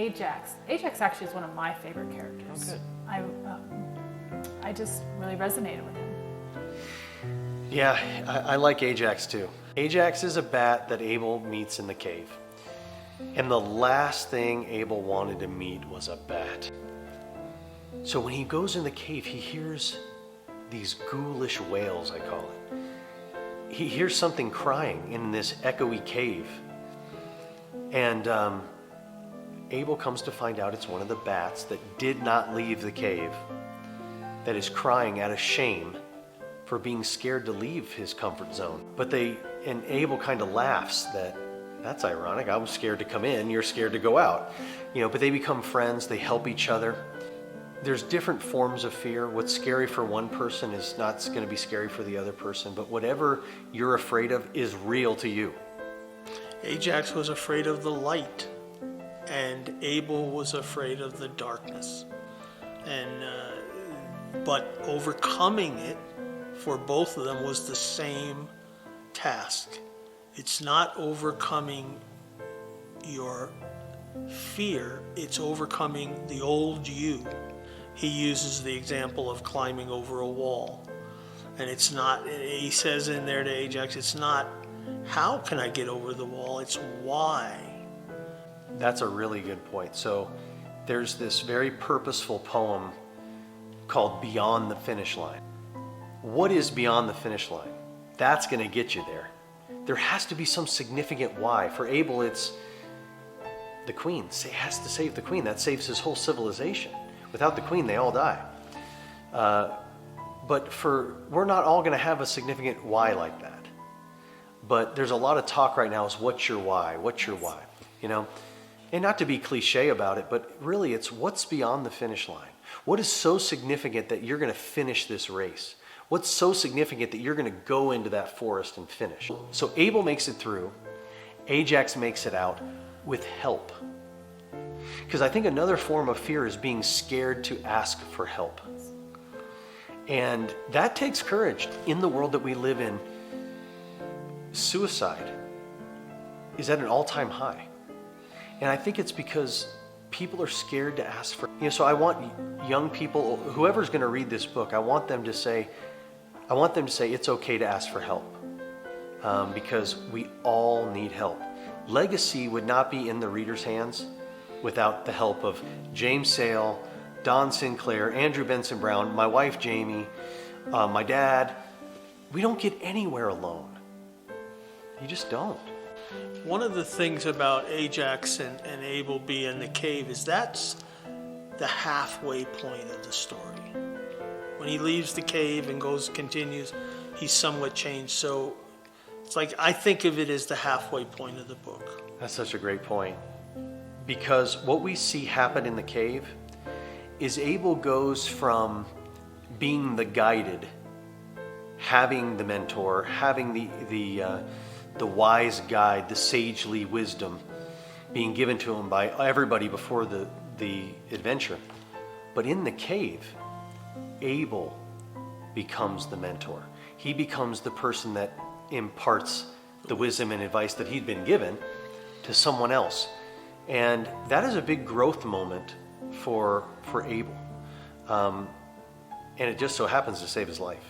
Ajax. Ajax actually is one of my favorite characters. Oh, good. I just really resonated with him. Yeah, I like Ajax too. Ajax is a bat that Abel meets in the cave. And the last thing Abel wanted to meet was a bat. So when he goes in the cave, he hears these ghoulish wails, I call it. He hears something crying in this echoey cave. And Abel comes to find out it's one of the bats that did not leave the cave, that is crying out of shame for being scared to leave his comfort zone. And Abel kind of laughs that's ironic. I was scared to come in, you're scared to go out. But they become friends, they help each other. There's different forms of fear. What's scary for one person is not going to be scary for the other person, but whatever you're afraid of is real to you. Ajax was afraid of the light, and Abel was afraid of the darkness. But overcoming it for both of them was the same task. It's not overcoming your fear, it's overcoming the old you. He uses the example of climbing over a wall. And it's not, he says in there to Ajax, it's not, how can I get over the wall? It's why. That's a really good point. So there's this very purposeful poem called Beyond the Finish Line. What is beyond the finish line? That's going to get you there. There has to be some significant why. For Abel, it's the queen. He has to save the queen. That saves his whole civilization. Without the queen, they all die. But we're not all going to have a significant why like that. But there's a lot of talk right now is what's your why? What's your why? And not to be cliche about it, but really it's what's beyond the finish line. What is so significant that you're going to finish this race? What's so significant that you're going to go into that forest and finish? So Abel makes it through. Ajax makes it out with help. Because I think another form of fear is being scared to ask for help. And that takes courage. In the world that we live in, suicide is at an all-time high. And I think it's because people are scared to ask for, so I want young people, whoever's going to read this book, I want them to say it's okay to ask for help. Because we all need help. Legacy would not be in the reader's hands without the help of James Sale, Don Sinclair, Andrew Benson Brown, my wife Jamie, my dad. We don't get anywhere alone. You just don't. One of the things about Ajax and Abel being in the cave is that's the halfway point of the story. When he leaves the cave and continues, he's somewhat changed. So it's like, I think of it as the halfway point of the book. That's such a great point. Because what we see happen in the cave is Abel goes from being the guided, having the mentor, having the wise guide, the sagely wisdom being given to him by everybody before the adventure. But in the cave, Abel becomes the mentor. He becomes the person that imparts the wisdom and advice that he'd been given to someone else. And that is a big growth moment for Abel. And it just so happens to save his life.